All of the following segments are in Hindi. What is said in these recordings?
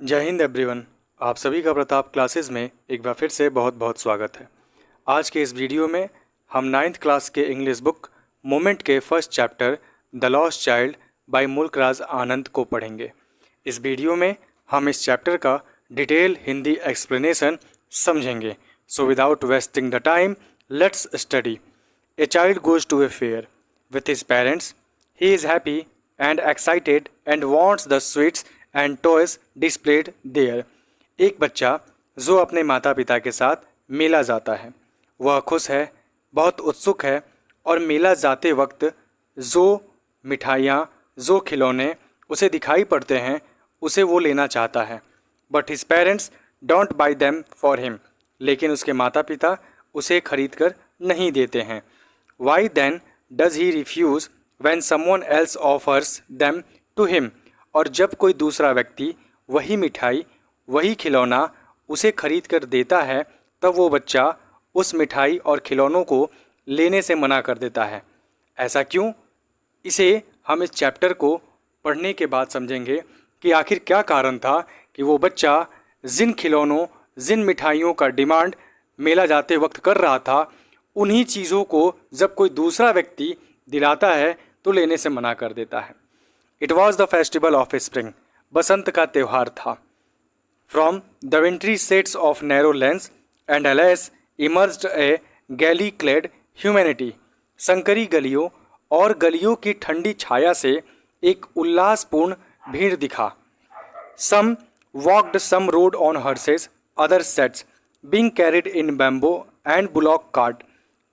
जय हिंद एवरीवन। आप सभी का प्रताप क्लासेस में एक बार फिर से बहुत बहुत स्वागत है। आज के इस वीडियो में हम 9th क्लास के इंग्लिश बुक मोमेंट के first chapter the lost child by Mulk Raj आनंद को पढ़ेंगे। इस वीडियो में हम इस चैप्टर का डिटेल हिंदी एक्सप्लेनेशन समझेंगे। So without wasting the time let's study. A child goes to a fair with his parents. He is happy and excited and wants the sweets and toys displayed there. एक बच्चा जो अपने माता पिता के साथ मेला जाता है, वह खुश है, बहुत उत्सुक है और मेला जाते वक्त जो मिठाइयाँ, जो खिलौने उसे दिखाई पड़ते हैं उसे वो लेना चाहता है। But his parents don't buy them for him, लेकिन उसके माता पिता उसे खरीद कर नहीं देते हैं। Why then does he refuse when someone else offers them to him, और जब कोई दूसरा व्यक्ति वही मिठाई, वही खिलौना उसे खरीद कर देता है, तब वो बच्चा उस मिठाई और खिलौनों को लेने से मना कर देता है। ऐसा क्यों? इसे हम इस चैप्टर को पढ़ने के बाद समझेंगे कि आखिर क्या कारण था कि वो बच्चा जिन खिलौनों, जिन मिठाइयों का डिमांड मेला जाते वक्त कर रहा था, उन्हीं चीज़ों को जब कोई दूसरा व्यक्ति दिलाता है तो लेने से मना कर देता है। It was the festival of spring, बसंत का त्यौहार था। From the wintry sets of narrow lanes and alleys emerged a gaily clad humanity, संकरी गलियों और गलियों की ठंडी छाया से एक उल्लासपूर्ण भीड़ दिखा। Some walked, some rode on horses, other sets being carried in bamboo and bullock cart,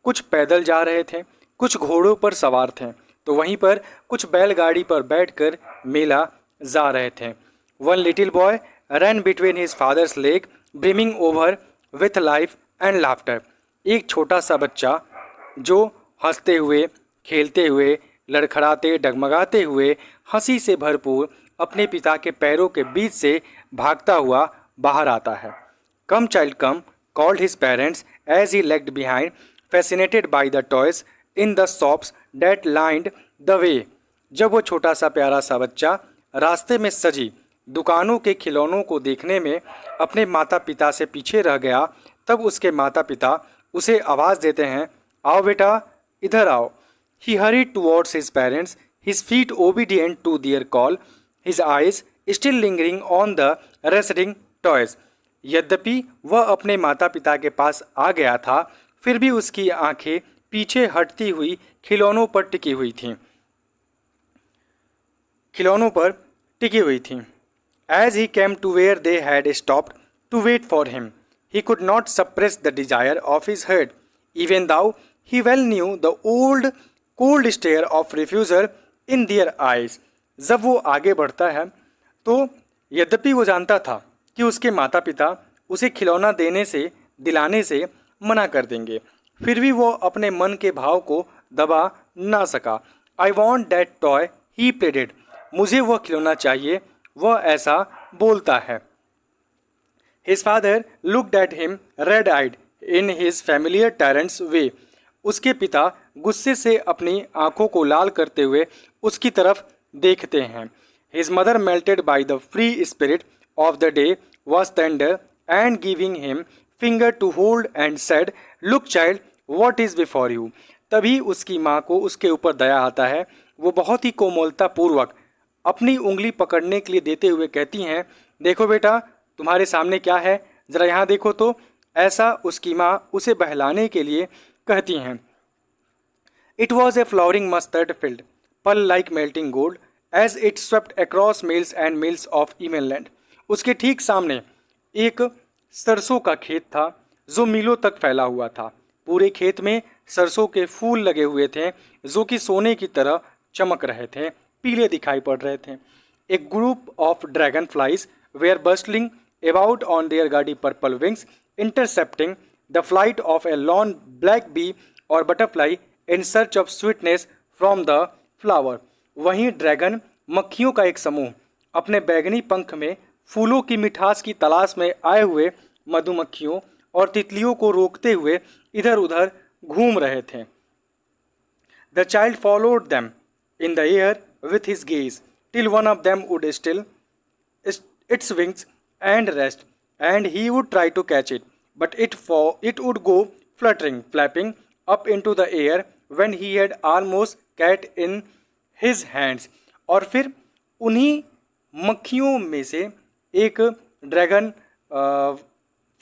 कुछ पैदल जा रहे थे, कुछ घोड़ों पर सवार थे, तो वहीं पर कुछ बैलगाड़ी पर बैठकर मेला जा रहे थे। One little boy run between his father's leg brimming over with life and laughter, एक छोटा सा बच्चा जो हंसते हुए, खेलते हुए, लड़खड़ाते, डगमगाते हुए, हंसी से भरपूर अपने पिता के पैरों के बीच से भागता हुआ बाहर आता है। Come child come called his parents as he lagged behind, fascinated by the toys in the shops that lined the way. जब वो छोटा सा प्यारा सा बच्चा रास्ते में सजी दुकानों के खिलौनों को देखने में अपने माता पिता से पीछे रह गया, तब उसके माता पिता उसे आवाज़ देते हैं, आओ बेटा, इधर आओ। He hurried towards his parents, his feet obedient to their call, his eyes still lingering on the wrestling toys. यद्यपि वह अपने माता पिता के पास आ गया था, फिर भी उसकी आंखें पीछे हटती हुई खिलौनों पर टिकी हुई थीं। As he came to where they had stopped to wait for him, he could not suppress the desire of his heart, even though he well knew the old cold stare of refusal in their eyes. जब वो आगे बढ़ता है तो यद्यपि वो जानता था कि उसके माता पिता उसे खिलौना देने से, दिलाने से मना कर देंगे, फिर भी वो अपने मन के भाव को दबा ना सका। I want that toy he pleaded, मुझे वह खिलौना चाहिए, वह ऐसा बोलता है। His father looked at him red eyed in his familiar tyrant's way, उसके पिता गुस्से से अपनी आंखों को लाल करते हुए उसकी तरफ देखते हैं। His mother melted by the free spirit of the day was tender and giving him finger to hold and said, look child, what is before you. तभी उसकी माँ को उसके ऊपर दया आता है, वो बहुत ही कोमलता पूर्वक अपनी उंगली पकड़ने के लिए देते हुए कहती हैं, देखो बेटा, तुम्हारे सामने क्या है, ज़रा यहाँ देखो तो। ऐसा उसकी माँ उसे बहलाने के लिए कहती हैं। It was a flowering mustard field, pearl like melting gold, as it swept across mills and mills of Emeland. उसके ठीक सामने एक सरसों का खेत था जो मीलों तक फैला हुआ था। पूरे खेत में सरसों के फूल लगे हुए थे जो कि सोने की तरह चमक रहे थे, पीले दिखाई पड़ रहे थे। A group of dragonflies were bustling about on their gauzy purple wings, intercepting the flight of a lone black bee और butterfly in search of sweetness from the flower. वहीं ड्रैगन मक्खियों का एक समूह अपने बैगनी पंख में फूलों की मिठास की तलाश में आए हुए मधुमक्खियों और तितलियों को रोकते हुए इधर उधर घूम रहे थे। The child followed them in the air with his gaze till one of them would still its wings and rest, and he would try to catch it, but it would go fluttering, flapping up into the air when he had almost cat in his hands. और फिर उन्हीं मक्खियों में से एक ड्रैगन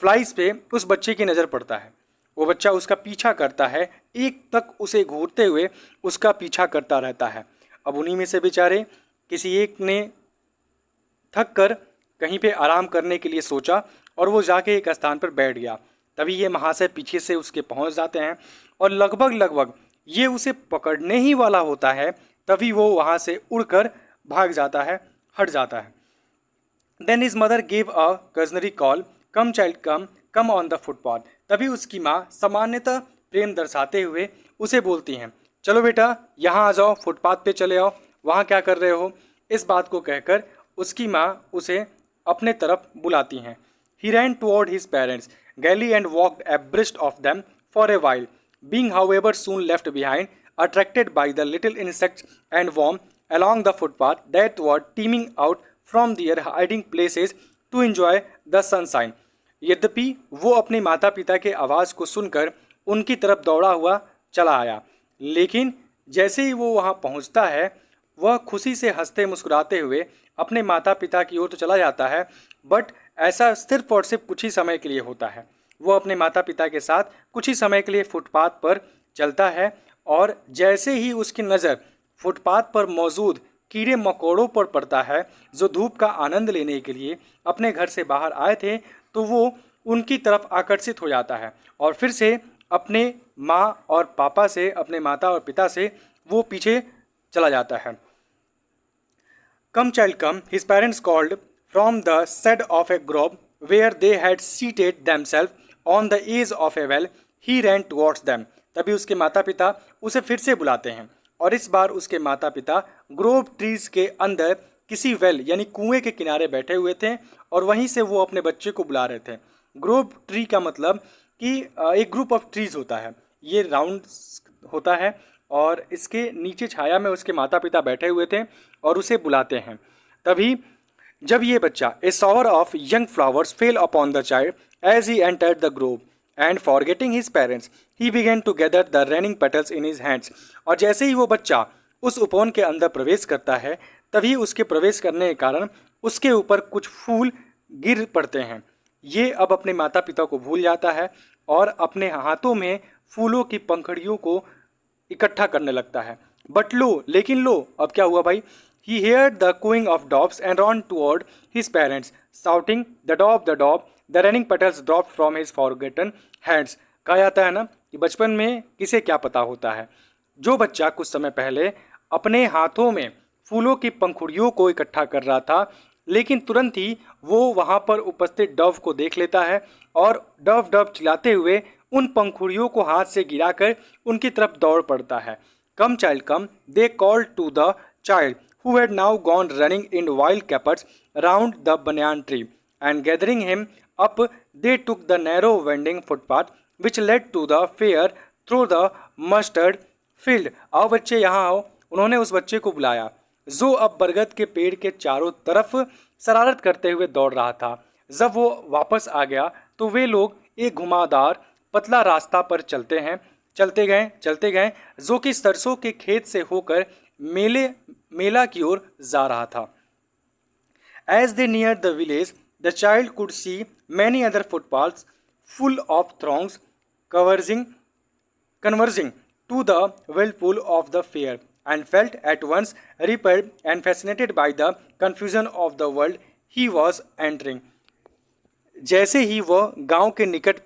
फ्लाइज पे उस बच्चे की नज़र पड़ता है। वो बच्चा उसका पीछा करता है, एक तक उसे घूरते हुए उसका पीछा करता रहता है। अब उन्हीं में से बेचारे किसी एक ने थक कर कहीं पे आराम करने के लिए सोचा और वो जाके एक स्थान पर बैठ गया। तभी ये महाशय पीछे से उसके पहुंच जाते हैं और लगभग ये उसे पकड़ने ही वाला होता है, तभी वो वहाँ से उड़कर भाग जाता है, हट जाता है। Then his mother give a cajoling call, come child come on the footpath. तभी उसकी माँ सामान्यतः प्रेम दर्शाते हुए उसे बोलती हैं, चलो बेटा यहाँ आ जाओ, फुटपाथ पे चले आओ, वहाँ क्या कर रहे हो। इस बात को कहकर उसकी माँ उसे अपने तरफ बुलाती हैं। He ran toward his parents gaily and walked abreast of them for a while, being however soon left behind, attracted by the little insects and worms along the footpath that were teeming out from their hiding places to enjoy the sunshine. यद्यपि वो अपने माता पिता के आवाज़ को सुनकर उनकी तरफ दौड़ा हुआ चला आया, लेकिन जैसे ही वो वहाँ पहुँचता है वह खुशी से हंसते मुस्कुराते हुए अपने माता पिता की ओर तो चला जाता है, बट ऐसा सिर्फ और सिर्फ कुछ ही समय के लिए होता है। वो अपने माता पिता के साथ कुछ ही समय के लिए फुटपाथ पर चलता है और जैसे ही उसकी नज़र फुटपाथ पर मौजूद कीड़े मकोड़ों पर पड़ता है जो धूप का आनंद लेने के लिए अपने घर से बाहर आए थे, तो वो उनकी तरफ आकर्षित हो जाता है और फिर से अपने माँ और पापा से, अपने माता और पिता से वो पीछे चला जाता है। Come child come, his parents called from the shed of a grove where they had seated themselves on the edge of a well. He ran towards them. तभी उसके माता पिता उसे फिर से बुलाते हैं और इस बार उसके माता पिता ग्रोव ट्रीज के अंदर किसी वेल यानी कुएं के किनारे बैठे हुए थे और वहीं से वो अपने बच्चे को बुला रहे थे। ग्रोव ट्री का मतलब कि एक ग्रुप ऑफ ट्रीज होता है, ये राउंड होता है और इसके नीचे छाया में उसके माता पिता बैठे हुए थे और उसे बुलाते हैं। तभी जब ये बच्चा a shower of young flowers fell upon the child as he entered the grove and forgetting his parents he began to gather the running petals in his hands. और जैसे ही वो बच्चा उस उपवन के अंदर प्रवेश करता है, तभी उसके प्रवेश करने के कारण उसके ऊपर कुछ फूल गिर पड़ते हैं। ये अब अपने माता पिता को भूल जाता है और अपने हाथों में फूलों की पंखुड़ियों को इकट्ठा करने लगता है। बट लो, लेकिन लो, अब क्या हुआ भाई? He heard the cooing of doves and ran toward his parents, shouting, "The dove, the running petals dropped from his forgotten hands." कहा जाता है ना कि बचपन में किसे क्या पता होता है। जो बच्चा कुछ समय पहले अपने हाथों में फूलों की पंखुड़ियों को इकट्ठा कर रहा था, लेकिन तुरंत ही वो वहाँ पर उपस्थित डव को देख लेता है और डव डव चिल्लाते हुए उन पंखुड़ियों को हाथ से गिराकर उनकी तरफ दौड़ पड़ता है। Come child come, they called to the child who had now gone running in wild capers round the banyan tree, and gathering him up they took the narrow winding footpath which led to the fair through the mustard field. आओ बच्चे यहाँ आओ, उन्होंने उस बच्चे को बुलाया जो अब बरगद के पेड़ के चारों तरफ शरारत करते हुए दौड़ रहा था। जब वो वापस आ गया तो वे लोग एक घुमावदार पतला रास्ता पर चलते गए जो कि सरसों के खेत से होकर मेला की ओर जा रहा था। As they neared the village, the child could see many other footpaths full of throngs converging to the whirlpool of the fair, and felt at once repelled and fascinated by the confusion of the world he was entering. जैसे ही वह गांव के निकट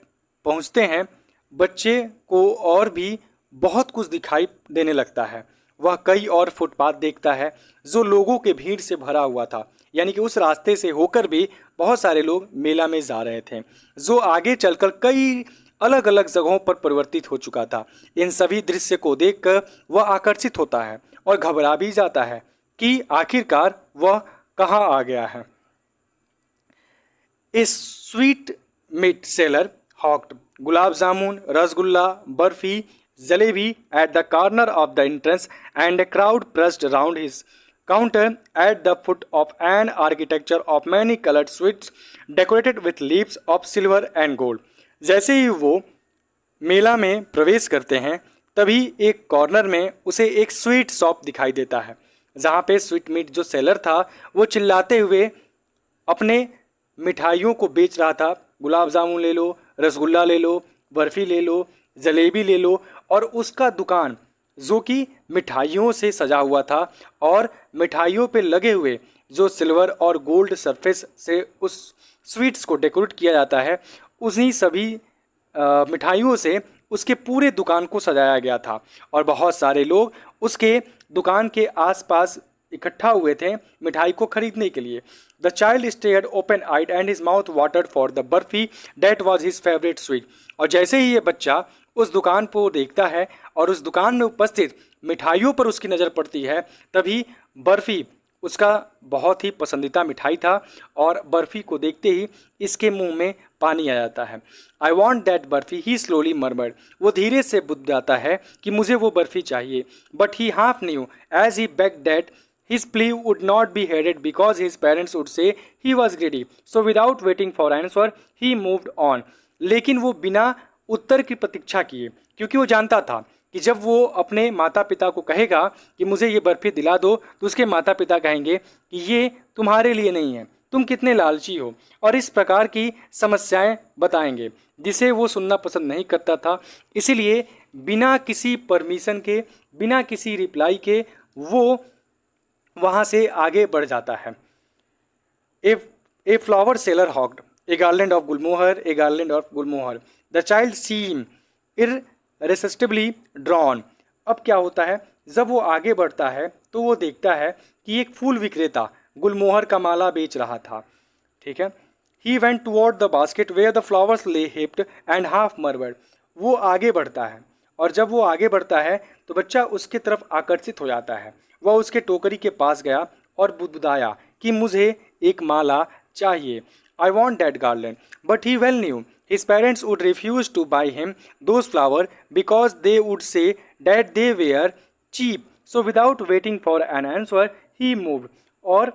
पहुंचते हैं, बच्चे को और भी बहुत कुछ दिखाई देने लगता है। वह कई और फुटपाथ देखता है जो लोगों के भीड़ से भरा हुआ था, यानी कि उस रास्ते से होकर भी बहुत सारे लोग मेला में जा रहे थे, जो आगे चलकर कई अलग अलग जगहों पर परिवर्तित हो चुका था। इन सभी दृश्य को देखकर वह आकर्षित होता है और घबरा भी जाता है कि आखिरकार वह कहाँ आ गया है। A sweet meat seller hawked gulab jamun, rasgulla, barfi, jalebi at the corner of the entrance, and a crowd pressed round his counter at the foot of an architecture of many colored sweets decorated with leaves of silver and gold. जैसे ही वो मेला में प्रवेश करते हैं तभी एक कॉर्नर में उसे एक स्वीट शॉप दिखाई देता है जहाँ पे स्वीट मीट जो सेलर था वो चिल्लाते हुए अपने मिठाइयों को बेच रहा था। गुलाब जामुन ले लो, रसगुल्ला ले लो, बर्फ़ी ले लो, जलेबी ले लो, और उसका दुकान जो कि मिठाइयों से सजा हुआ था और मिठाइयों पे लगे हुए जो सिल्वर और गोल्ड सरफेस से उस स्वीट्स को डेकोरेट किया जाता है उन्हीं सभी मिठाइयों से उसके पूरे दुकान को सजाया गया था और बहुत सारे लोग उसके दुकान के आसपास इकट्ठा हुए थे मिठाई को खरीदने के लिए। The child stared open eyed and his mouth watered for the burfi that was his favourite sweet. और जैसे ही ये बच्चा उस दुकान को देखता है और उस दुकान में उपस्थित मिठाइयों पर उसकी नज़र पड़ती है तभी बर्फ़ी उसका बहुत ही पसंदीदा मिठाई था और बर्फ़ी को देखते ही इसके मुंह में पानी आ जाता है। आई want that barfi he slowly murmured. वो धीरे से बुदबुदाता है कि मुझे वो बर्फ़ी चाहिए। But he half knew as he begged that his plea would not be heeded because his parents would say he was greedy. So without waiting for answer, he moved on. लेकिन वो बिना उत्तर की प्रतीक्षा किए क्योंकि वो जानता था कि जब वो अपने माता पिता को कहेगा कि मुझे ये बर्फ़ी दिला दो तो उसके माता पिता कहेंगे कि ये तुम्हारे लिए नहीं है, तुम कितने लालची हो, और इस प्रकार की समस्याएं बताएंगे जिसे वो सुनना पसंद नहीं करता था। इसीलिए बिना किसी परमिशन के, बिना किसी रिप्लाई के वो वहाँ से आगे बढ़ जाता है। A flower seller hawked a garland of gulmohar, a garland of gulmohar. The child seem irresistibly drawn. अब क्या होता है, जब वो आगे बढ़ता है तो वो देखता है कि एक फूल विक्रेता गुलमोहर का माला बेच रहा था। ठीक है। He went toward the basket where the flowers lay heaped and half मर्वर्ड। वो आगे बढ़ता है और जब वो आगे बढ़ता है तो बच्चा उसके तरफ आकर्षित हो जाता है। वह उसके टोकरी के पास गया और बुदबुदाया कि मुझे एक माला चाहिए। I want that garland. But he well knew his parents would refuse to buy him those flower because they would say that they were cheap. So without waiting for an answer he moved. और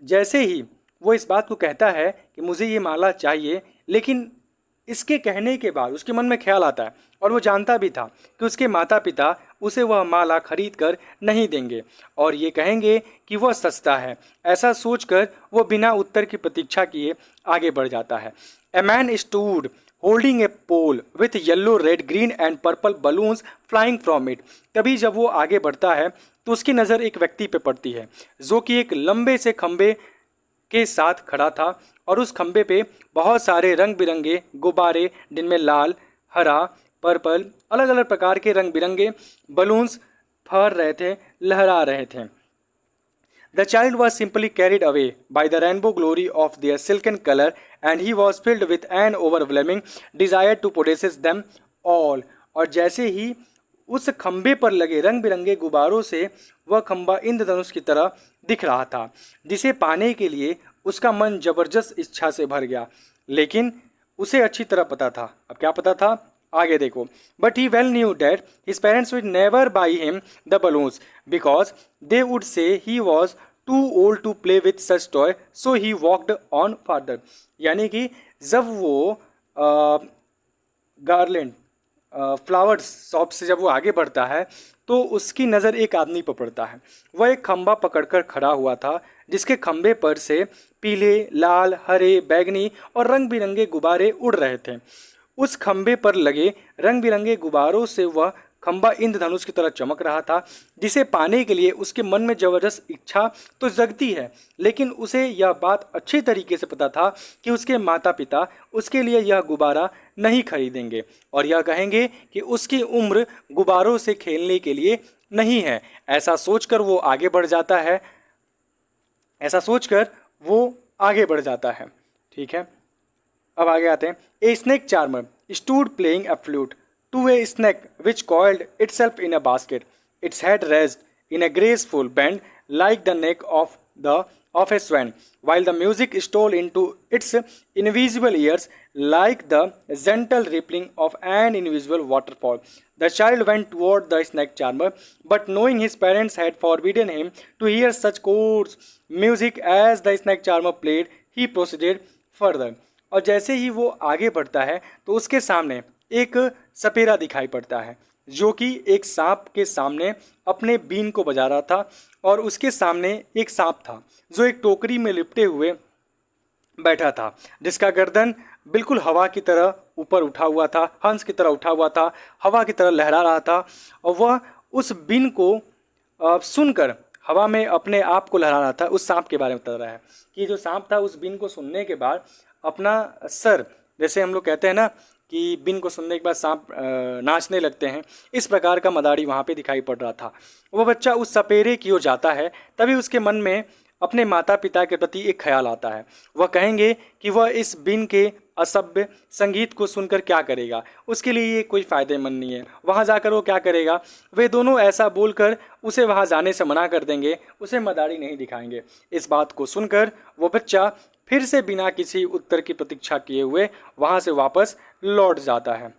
जैसे ही वो इस बात को कहता है कि मुझे ये माला चाहिए, लेकिन इसके कहने के बाद उसके मन में ख्याल आता है और वो जानता भी था कि उसके माता पिता उसे वह माला खरीद कर नहीं देंगे और ये कहेंगे कि वह सस्ता है। ऐसा सोचकर वो बिना उत्तर की प्रतीक्षा किए आगे बढ़ जाता है। A man stood holding a pole with yellow, red, green and purple balloons flying from it. तभी जब वो आगे बढ़ता है तो उसकी नज़र एक व्यक्ति पे पड़ती है जो कि एक लंबे से खंबे के साथ खड़ा था और उस खंबे पे बहुत सारे रंग बिरंगे गुब्बारे जिनमें लाल, हरा, पर्पल, अलग अलग प्रकार के रंग बिरंगे बलून्स फहर रहे थे, लहरा रहे थे। The child was simply carried away by the rainbow glory of their silken colour and he was filled with an overwhelming desire to possess them all. और जैसे ही उस खंबे पर लगे रंग बिरंगे गुब्बारों से वह खंबा इंद्रधनुष की तरह दिख रहा था जिसे पाने के लिए उसका मन जबरदस्त इच्छा से भर गया। लेकिन उसे अच्छी तरह पता था, अब क्या पता था, आगे देखो। But he well knew that his parents would never buy him the balloons because they would say he was too old to play with such toy, so he walked on father. यानी कि जब वो गार्लैंड फ्लावर्स शॉप से जब वो आगे बढ़ता है तो उसकी नज़र एक आदमी पर पड़ता है। वह एक खंबा पकड़कर खड़ा हुआ था जिसके खंबे पर से पीले, लाल, हरे, बैगनी और रंग बिरंगे गुब्बारे उड़ रहे थे। उस खंबे पर लगे रंग बिरंगे गुब्बारों से वह खंबा इंद्रधनुष की तरह चमक रहा था जिसे पाने के लिए उसके मन में ज़बरदस्त इच्छा तो जगती है, लेकिन उसे यह बात अच्छी तरीके से पता था कि उसके माता पिता उसके लिए यह गुब्बारा नहीं खरीदेंगे और यह कहेंगे कि उसकी उम्र गुब्बारों से खेलने के लिए नहीं है। ऐसा सोचकर वो आगे बढ़ जाता है, ठीक है। अब आगे आते हैं। A snake charmer stood playing a flute to a snake which coiled itself in a basket, its head raised in a graceful bend like the neck of the of a swan, while the music stole into its invisible ears like the gentle rippling of an invisible waterfall. The child went toward the snake charmer, but knowing his parents had forbidden him to hear such coarse music as the snake charmer played, he proceeded further. और जैसे ही वो आगे बढ़ता है तो उसके सामने एक सपेरा दिखाई पड़ता है जो कि एक सांप के सामने अपने बीन को बजा रहा था, और उसके सामने एक सांप था जो एक टोकरी में लिपटे हुए बैठा था, जिसका गर्दन बिल्कुल हवा की तरह ऊपर उठा हुआ था, हंस की तरह उठा हुआ था, हवा की तरह लहरा रहा था। और वह उस बीन को सुनकर हवा में अपने आप को लहरा रहा था। उस सांप के बारे में बता रहा है कि जो सांप था उस बीन को सुनने के बाद अपना सर, जैसे हम लोग कहते हैं ना कि बीन को सुनने के बाद सांप नाचने लगते हैं, इस प्रकार का मदारी वहाँ पे दिखाई पड़ रहा था। वह बच्चा उस सपेरे की ओर जाता है, तभी उसके मन में अपने माता पिता के प्रति एक ख्याल आता है। वह कहेंगे कि वह इस बीन के असभ्य संगीत को सुनकर क्या करेगा, उसके लिए ये कोई फ़ायदेमंद नहीं है। वहाँ जाकर वो क्या करेगा, वे दोनों ऐसा बोलकर उसे वहाँ जाने से मना कर देंगे, उसे मदारी नहीं दिखाएंगे। इस बात को सुनकर वो बच्चा फिर से बिना किसी उत्तर की प्रतीक्षा किए हुए वहाँ से वापस लौट जाता है।